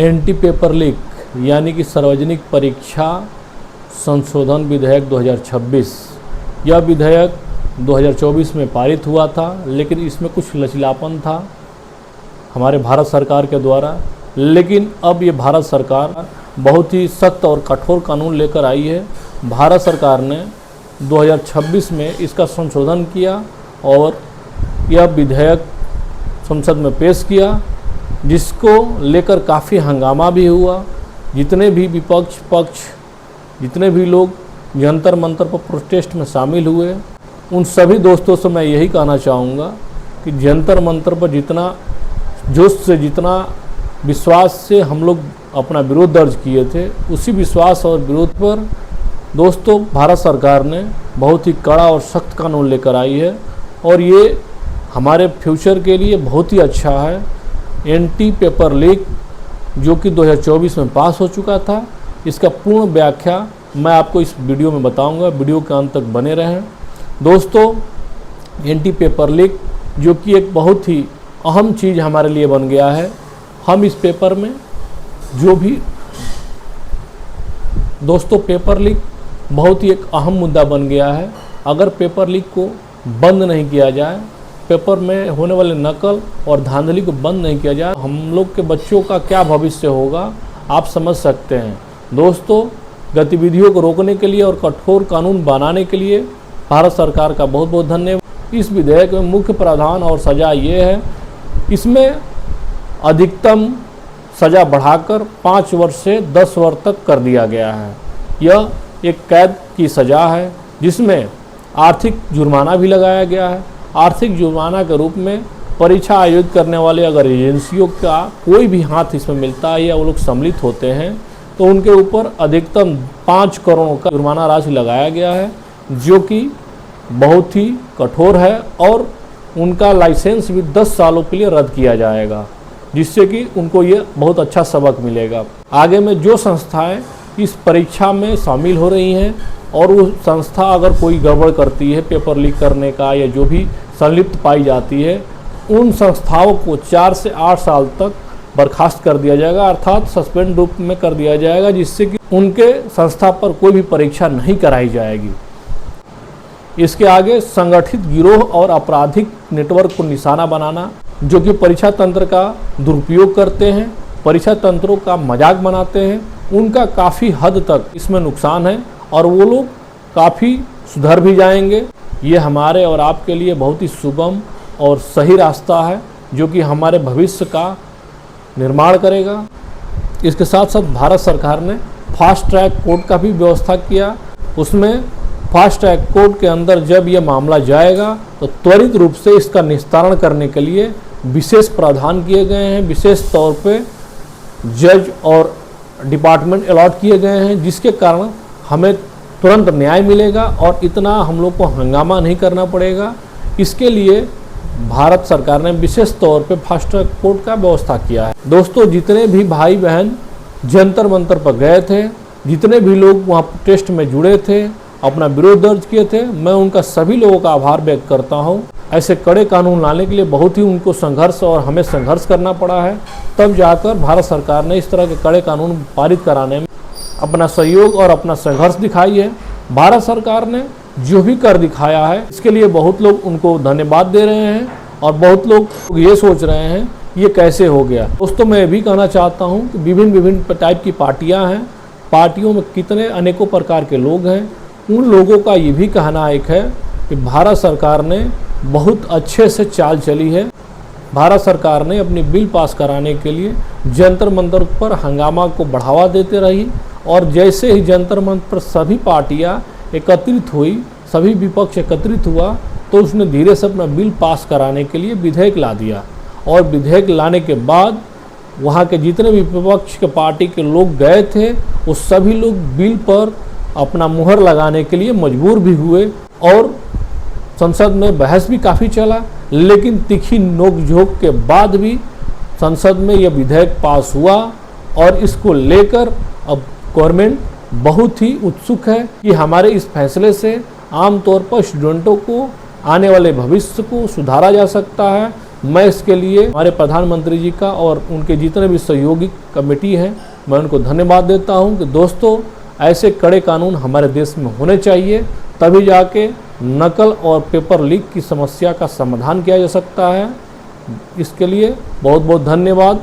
Anti paper leak यानी कि सार्वजनिक परीक्षा संशोधन विधेयक 2026, यह विधेयक 2024 में पारित हुआ था, लेकिन इसमें कुछ लचीलापन था हमारे भारत सरकार के द्वारा। लेकिन अब ये भारत सरकार बहुत ही सख्त और कठोर कानून लेकर आई है। भारत सरकार ने 2026 में इसका संशोधन किया और यह विधेयक संसद में पेश किया, जिसको लेकर काफ़ी हंगामा भी हुआ। जितने भी विपक्ष पक्ष जितने भी लोग जंतर मंतर पर प्रोटेस्ट में शामिल हुए, उन सभी दोस्तों से मैं यही कहना चाहूँगा कि जंतर मंतर पर जितना जोश से, जितना विश्वास से हम लोग अपना विरोध दर्ज किए थे, उसी विश्वास और विरोध पर दोस्तों भारत सरकार ने बहुत ही कड़ा और सख्त कानून लेकर आई है और ये हमारे फ्यूचर के लिए बहुत ही अच्छा है। एंटी पेपर लीक जो कि 2024 में पास हो चुका था, इसका पूर्ण व्याख्या मैं आपको इस वीडियो में बताऊंगा। वीडियो के अंत तक बने रहें। दोस्तों, एंटी पेपर लीक जो कि एक बहुत ही अहम चीज़ हमारे लिए बन गया है। हम इस पेपर में जो भी दोस्तों पेपर लीक बहुत ही एक अहम मुद्दा बन गया है। अगर पेपर लीक को बंद नहीं किया जाए, पेपर में होने वाले नकल और धांधली को बंद नहीं किया जाए, हम लोग के बच्चों का क्या भविष्य होगा आप समझ सकते हैं। दोस्तों, गतिविधियों को रोकने के लिए और कठोर कानून बनाने के लिए भारत सरकार का बहुत बहुत धन्यवाद। इस विधेयक में मुख्य प्रावधान और सज़ा ये है, इसमें अधिकतम सज़ा बढ़ाकर 5 वर्ष से 10 वर्ष तक कर दिया गया है। यह एक कैद की सज़ा है जिसमें आर्थिक जुर्माना भी लगाया गया है। आर्थिक जुर्माना के रूप में परीक्षा आयोजित करने वाले अगर एजेंसियों का कोई भी हाथ इसमें मिलता है या वो लोग सम्मिलित होते हैं तो उनके ऊपर अधिकतम 5 करोड़ का जुर्माना राशि लगाया गया है, जो कि बहुत ही कठोर है और उनका लाइसेंस भी 10 सालों के लिए रद्द किया जाएगा, जिससे कि उनको ये बहुत अच्छा सबक मिलेगा। आगे में जो संस्थाएं इस परीक्षा में शामिल हो रही हैं और वो संस्था अगर कोई गड़बड़ करती है पेपर लीक करने का या जो भी संलिप्त पाई जाती है, उन संस्थाओं को 4 से 8 साल तक बर्खास्त कर दिया जाएगा, अर्थात सस्पेंड रूप में कर दिया जाएगा, जिससे कि उनके संस्था पर कोई भी परीक्षा नहीं कराई जाएगी। इसके आगे संगठित गिरोह और आपराधिक नेटवर्क को निशाना बनाना, जो कि परीक्षा तंत्र का दुरुपयोग करते हैं, परीक्षा तंत्रों का मजाक बनाते हैं, उनका काफ़ी हद तक इसमें नुकसान है और वो लोग काफ़ी सुधर भी जाएंगे। ये हमारे और आपके लिए बहुत ही सुगम और सही रास्ता है, जो कि हमारे भविष्य का निर्माण करेगा। इसके साथ साथ भारत सरकार ने फास्ट ट्रैक कोर्ट का भी व्यवस्था किया। उसमें फास्ट ट्रैक कोर्ट के अंदर जब यह मामला जाएगा तो त्वरित रूप से इसका निस्तारण करने के लिए विशेष प्रावधान किए गए हैं। विशेष तौर पे जज और डिपार्टमेंट अलॉट किए गए हैं, जिसके कारण हमें तुरंत न्याय मिलेगा और इतना हम लोग को हंगामा नहीं करना पड़ेगा। इसके लिए भारत सरकार ने विशेष तौर पे फास्ट ट्रैक कोर्ट का व्यवस्था किया है। दोस्तों, जितने भी भाई बहन जंतर मंतर पर गए थे, जितने भी लोग वहाँ प्रोटेस्ट में जुड़े थे, अपना विरोध दर्ज किए थे, मैं उनका सभी लोगों का आभार व्यक्त करता हूँ। ऐसे कड़े कानून लाने के लिए बहुत ही उनको संघर्ष और हमें संघर्ष करना पड़ा है, तब जाकर भारत सरकार ने इस तरह के कड़े कानून पारित कराने में अपना सहयोग और अपना संघर्ष दिखाई है। भारत सरकार ने जो भी कर दिखाया है, इसके लिए बहुत लोग उनको धन्यवाद दे रहे हैं और बहुत लोग ये सोच रहे हैं ये कैसे हो गया। दोस्तों, मैं ये भी कहना चाहता हूँ कि विभिन्न टाइप की पार्टियाँ हैं, पार्टियों में कितने अनेकों प्रकार के लोग हैं। उन लोगों का ये भी कहना एक है कि भारत सरकार ने बहुत अच्छे से चाल चली है। भारत सरकार ने अपनी बिल पास कराने के लिए जंतर मंतर पर हंगामा को बढ़ावा देते रही और जैसे ही जंतर मंतर पर सभी पार्टियां एकत्रित हुई, सभी विपक्ष एकत्रित हुआ, तो उसने धीरे से अपना बिल पास कराने के लिए विधेयक ला दिया और विधेयक लाने के बाद वहाँ के जितने भी विपक्ष के पार्टी के लोग गए थे, वो सभी लोग बिल पर अपना मुहर लगाने के लिए मजबूर भी हुए और संसद में बहस भी काफ़ी चला। लेकिन तीखी नोकझोंक के बाद भी संसद में यह विधेयक पास हुआ और इसको लेकर अब गवर्नमेंट बहुत ही उत्सुक है कि हमारे इस फैसले से आमतौर पर स्टूडेंटों को आने वाले भविष्य को सुधारा जा सकता है, मैं इसके लिए हमारे प्रधानमंत्री जी का और उनके जितने भी सहयोगी कमेटी हैं, मैं उनको धन्यवाद देता हूं कि दोस्तों ऐसे कड़े कानून हमारे देश में होने चाहिए, तभी जाके नकल और पेपर लीक की समस्या का समाधान किया जा सकता है। इसके लिए बहुत बहुत धन्यवाद।